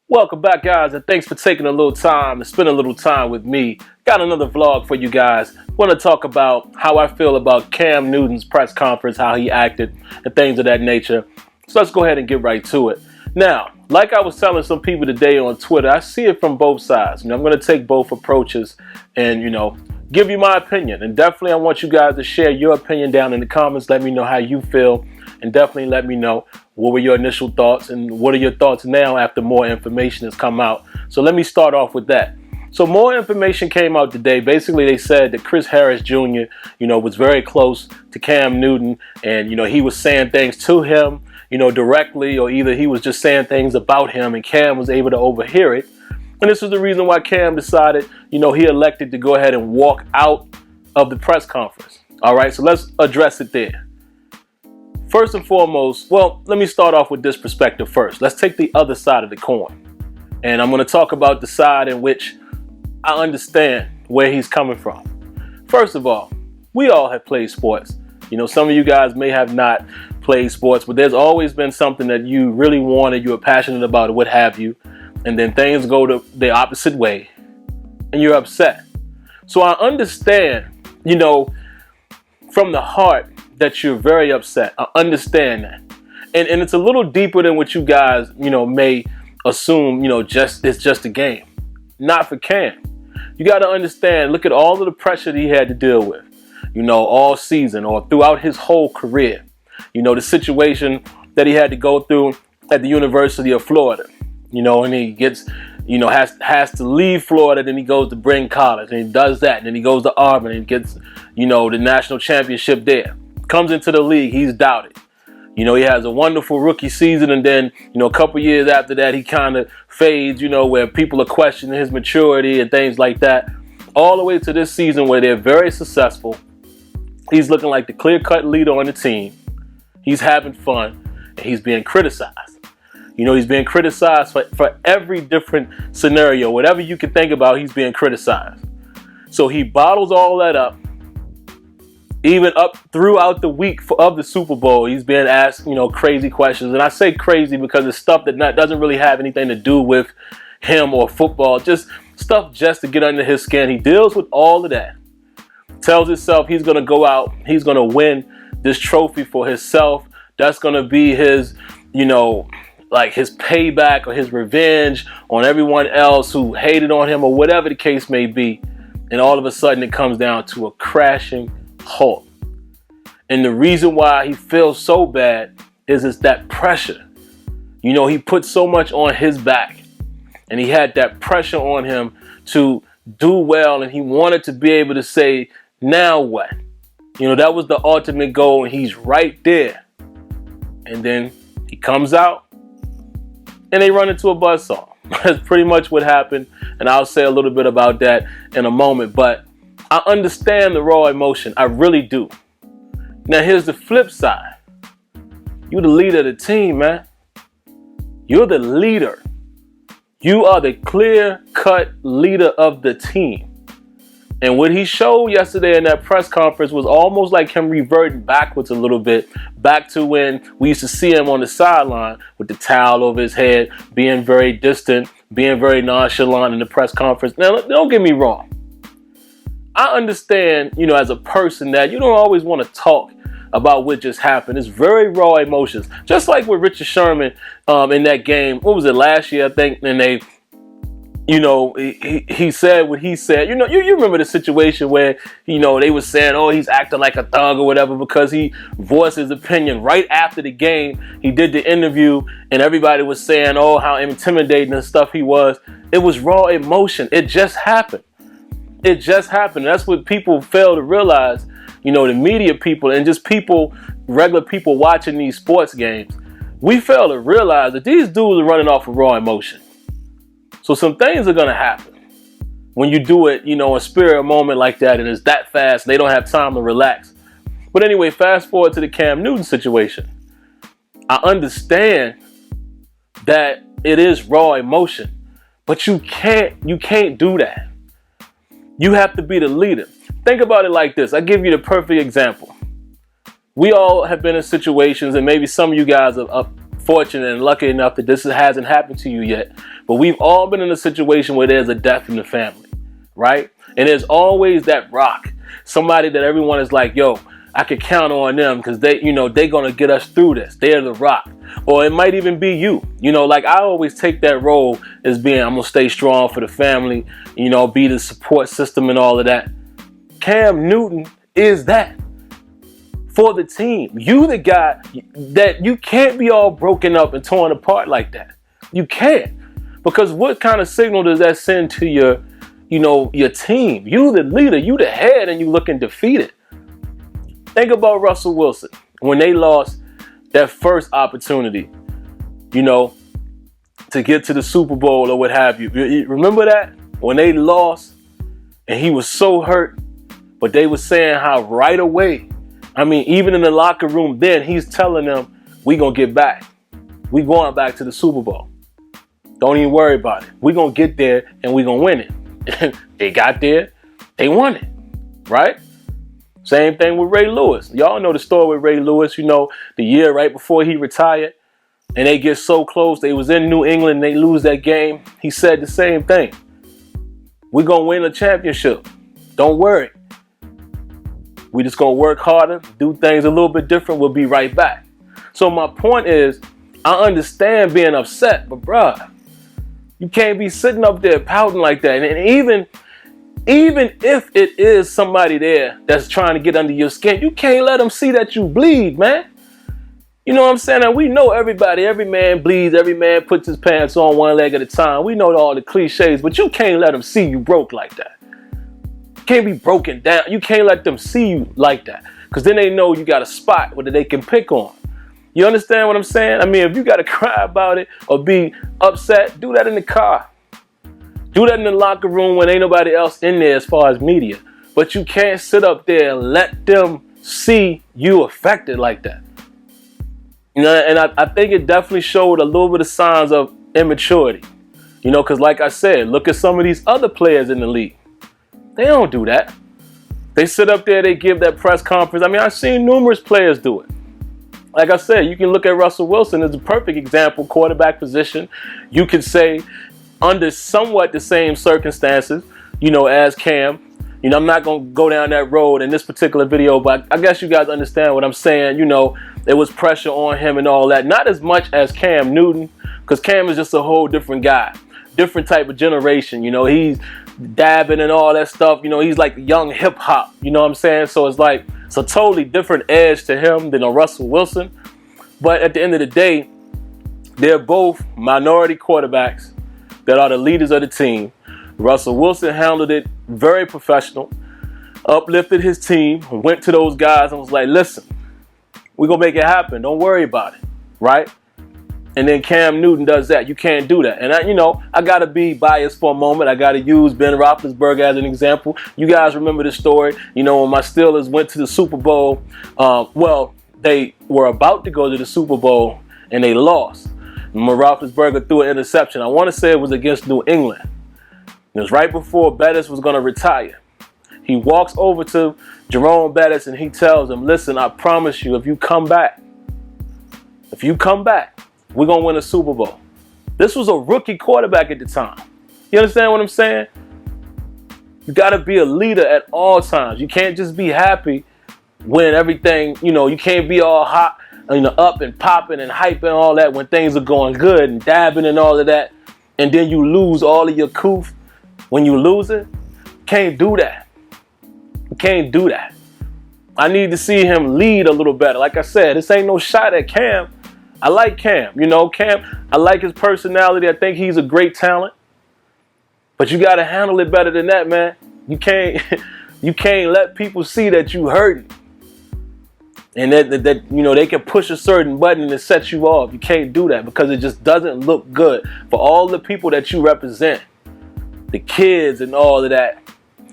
Welcome back, guys, and thanks for taking a little time to spend a little time with me. Got another vlog for you guys. Want to talk about how I feel about Cam Newton's press conference, how he acted, and things of that nature. So let's go ahead and get right to it. Now, like I was telling some people today on Twitter, I see it from both sides. I'm going to take both approaches and, give you my opinion. And definitely I want you guys to share your opinion down in the comments. Let me know how you feel, and definitely let me know what were your initial thoughts and what are your thoughts now after more information has come out. So let me start off with that. So more information came out today. Basically, they said that Chris Harris Jr., was very close to Cam Newton, and, he was saying things to him, directly, or either he was just saying things about him and Cam was able to overhear it. And this is the reason why Cam decided, he elected to go ahead and walk out of the press conference. All right, so let's address it there. First and foremost, well, let me start off with this perspective first. Let's take the other side of the coin. And I'm going to talk about the side in which I understand where he's coming from. First of all, we all have played sports. Some of you guys may have not played sports, but there's always been something that you really wanted, you were passionate about, or what have you. And then things go the opposite way and you're upset. So I understand, from the heart, that you're very upset. I understand that. And it's a little deeper than what you guys, may assume, it's just a game. Not for Cam. You got to understand, look at all of the pressure that he had to deal with, all season or throughout his whole career. The situation that he had to go through at the University of Florida, and he gets, has to leave Florida, then he goes to Bryn College, and he does that, and then he goes to Auburn and gets, the national championship there. Comes into the league, he's doubted. He has a wonderful rookie season, and then, a couple years after that, he kind of fades, where people are questioning his maturity and things like that. All the way to this season where they're very successful. He's looking like the clear-cut leader on the team. He's having fun, and he's being criticized. He's being criticized for every different scenario. Whatever you can think about, he's being criticized. So he bottles all that up. Even up throughout the week of the Super Bowl, he's being asked, crazy questions. And I say crazy because it's stuff that doesn't really have anything to do with him or football. Just stuff just to get under his skin. He deals with all of that. Tells himself he's going to go out. He's going to win this trophy for himself. That's going to be his, like his payback or his revenge on everyone else who hated on him or whatever the case may be. And all of a sudden it comes down to a crashing halt. And the reason why he feels so bad is that pressure. He put so much on his back, and he had that pressure on him to do well, and he wanted to be able to say, now what? That was the ultimate goal, and he's right there. And then he comes out and they run into a buzzsaw. That's pretty much what happened, and I'll say a little bit about that in a moment. But I understand the raw emotion. I really do. Now, here's the flip side. You're the leader of the team, man. You're the leader. You are the clear-cut leader of the team. And what he showed yesterday in that press conference was almost like him reverting backwards a little bit, back to when we used to see him on the sideline with the towel over his head, being very distant, being very nonchalant in the press conference. Now, don't get me wrong. I understand, as a person that you don't always want to talk about what just happened. It's very raw emotions. Just like with Richard Sherman in that game. What was it, last year, I think? And they, he said what he said. You remember the situation where, they were saying, oh, he's acting like a thug or whatever because he voiced his opinion right after the game. He did the interview and everybody was saying, oh, how intimidating and stuff he was. It was raw emotion. It just happened. It just happened. That's what people fail to realize, the media people and just people, regular people watching these sports games. We fail to realize that these dudes are running off of raw emotion. So some things are going to happen when you do it, a spirit moment like that, and it's that fast and they don't have time to relax. But anyway, fast forward to the Cam Newton situation. I understand that it is raw emotion, but you can't do that. You have to be the leader. Think about it like this. I give you the perfect example. We all have been in situations, and maybe some of you guys are fortunate and lucky enough that this hasn't happened to you yet, but we've all been in a situation where there's a death in the family, right? And there's always that rock, somebody that everyone is like, yo, I could count on them because they're going to get us through this. They're the rock. Or it might even be you. Like I always take that role as being, I'm going to stay strong for the family, be the support system and all of that. Cam Newton is that for the team. You the guy that you can't be all broken up and torn apart like that. You can't. Because what kind of signal does that send to your team? You the leader, you the head, and you looking defeated. Think about Russell Wilson when they lost that first opportunity, to get to the Super Bowl or what have you. Remember that? When they lost and he was so hurt, but they were saying how right away, even in the locker room then, he's telling them, we going to get back. We going back to the Super Bowl. Don't even worry about it. We going to get there and we going to win it. They got there. They won it. Right? Same thing with Ray Lewis. Y'all know the story with Ray Lewis, the year right before he retired, and they get so close. They was in New England and they lose that game. He said the same thing. We're going to win a championship. Don't worry. We just going to work harder, do things a little bit different. We'll be right back. So my point is, I understand being upset, but bruh, you can't be sitting up there pouting like that. And even if it is somebody there that's trying to get under your skin, you can't let them see that you bleed, man. You know what I'm saying? And we know everybody, every man bleeds, every man puts his pants on one leg at a time. We know all the cliches, but you can't let them see you broke like that. You can't be broken down. You can't let them see you like that, because then they know you got a spot where they can pick on. You understand what I'm saying? If you got to cry about it or be upset, do that in the car. Do that in the locker room when ain't nobody else in there as far as media. But you can't sit up there and let them see you affected like that. And I think it definitely showed a little bit of signs of immaturity. Because like I said, look at some of these other players in the league. They don't do that. They sit up there, they give that press conference. I've seen numerous players do it. Like I said, you can look at Russell Wilson as a perfect example, quarterback position. You could say, under somewhat the same circumstances, as Cam. I'm not going to go down that road in this particular video, but I guess you guys understand what I'm saying. There was pressure on him and all that. Not as much as Cam Newton, because Cam is just a whole different guy. Different type of generation. He's dabbing and all that stuff. He's like young hip hop. You know what I'm saying? So it's like, it's a totally different edge to him than a Russell Wilson. But at the end of the day, they're both minority quarterbacks that are the leaders of the team. Russell Wilson handled it very professional, uplifted his team, went to those guys and was like, listen, we're going to make it happen. Don't worry about it. Right? And then Cam Newton does that. You can't do that. And I got to be biased for a moment. I got to use Ben Roethlisberger as an example. You guys remember the story, when my Steelers went to the Super Bowl. They were about to go to the Super Bowl and they lost. Roethlisberger threw an interception. I want to say it was against New England. It was right before Bettis was going to retire. He walks over to Jerome Bettis and he tells him, listen, I promise you, if you come back, we're going to win a Super Bowl. This was a rookie quarterback at the time. You understand what I'm saying? You got to be a leader at all times. You can't just be happy when everything, you can't be all hot, up and popping and hyping and all that when things are going good and dabbing and all of that. And then you lose all of your coof when you lose it. Can't do that. You can't do that. I need to see him lead a little better. Like I said, this ain't no shot at Cam. I like Cam. Cam, I like his personality. I think he's a great talent. But you got to handle it better than that, man. You can't let people see that you hurting. And that they can push a certain button and it sets you off. You can't do that because it just doesn't look good for all the people that you represent. The kids and all of that.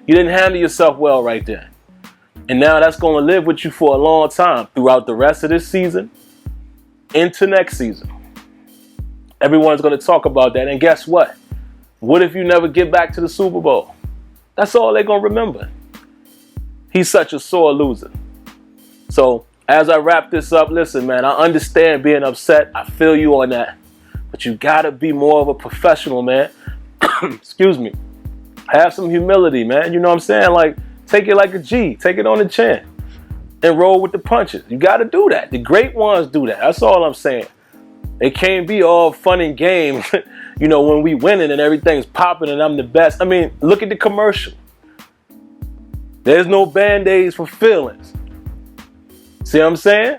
You didn't handle yourself well right there. And now that's going to live with you for a long time throughout the rest of this season into next season. Everyone's going to talk about that. And guess what? What if you never get back to the Super Bowl? That's all they're going to remember. He's such a sore loser. So as I wrap this up, listen, man, I understand being upset. I feel you on that. But you gotta be more of a professional, man. Excuse me. Have some humility, man. You know what I'm saying? Like, take it like a G. Take it on the chin. And roll with the punches. You gotta do that. The great ones do that. That's all I'm saying. It can't be all fun and games, you know, when we winning and everything's popping and I'm the best. I mean, look at the commercial. There's no Band-Aids for feelings. See what I'm saying?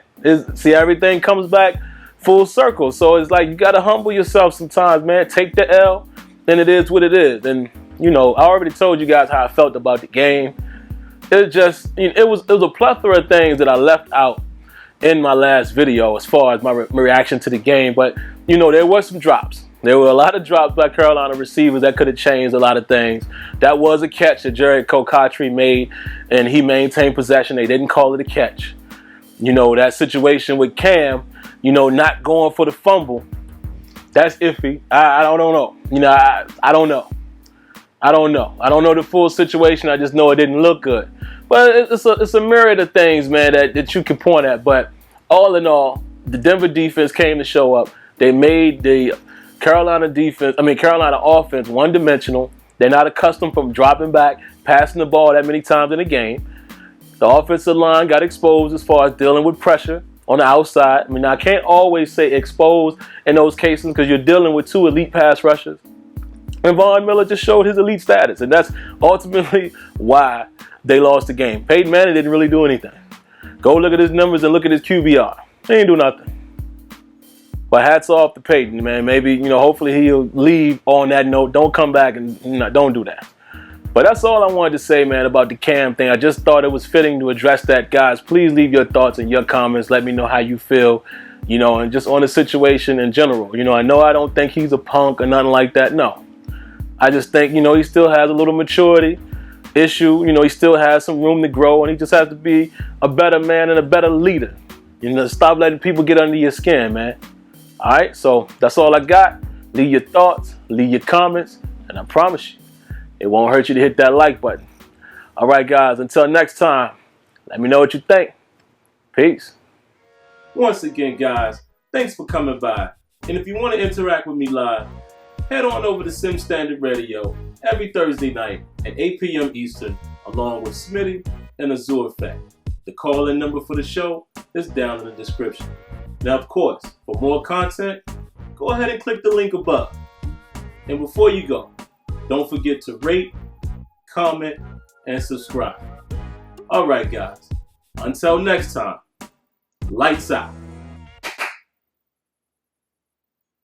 See, everything comes back full circle. So it's like you got to humble yourself sometimes, man. Take the L, and it is what it is. And, you know, I already told you guys how I felt about the game. It just, it was a plethora of things that I left out in my last video as far as my reaction to the game. But, you know, there were some drops. There were a lot of drops by Carolina receivers that could have changed a lot of things. That was a catch that Jared Cocatry made, and he maintained possession. They didn't call it a catch. You know, that situation with Cam, you know, not going for the fumble, that's iffy. I don't know. You know, I don't know. I don't know. I don't know the full situation. I just know it didn't look good. But it's a myriad of things, man, that you can point at. But all in all, the Denver defense came to show up. They made the Carolina offense one-dimensional. They're not accustomed from dropping back, passing the ball that many times in a game. The offensive line got exposed as far as dealing with pressure on the outside. I mean, I can't always say exposed in those cases because you're dealing with two elite pass rushers. And Von Miller just showed his elite status, and that's ultimately why they lost the game. Peyton Manning didn't really do anything. Go look at his numbers and look at his QBR. He didn't do nothing. But hats off to Peyton, man. Maybe, you know, hopefully he'll leave on that note. Don't come back and don't do that. But that's all I wanted to say, man, about the Cam thing. I just thought it was fitting to address that. Guys, please leave your thoughts and your comments. Let me know how you feel, you know, and just on the situation in general. You know, I don't think he's a punk or nothing like that. No. I just think, you know, he still has a little maturity issue. You know, he still has some room to grow, and he just has to be a better man and a better leader. You know, stop letting people get under your skin, man. All right, so that's all I got. Leave your thoughts, leave your comments, and I promise you, it won't hurt you to hit that like button. All right, guys, until next time, let me know what you think. Peace. Once again, guys, thanks for coming by. And if you want to interact with me live, head on over to Sim Standard Radio every Thursday night at 8 p.m. Eastern, along with Smitty and Azure Effect. The call-in number for the show is down in the description. Now, of course, for more content, go ahead and click the link above. And before you go, don't forget to rate, comment, and subscribe. All right, guys. Until next time, lights out.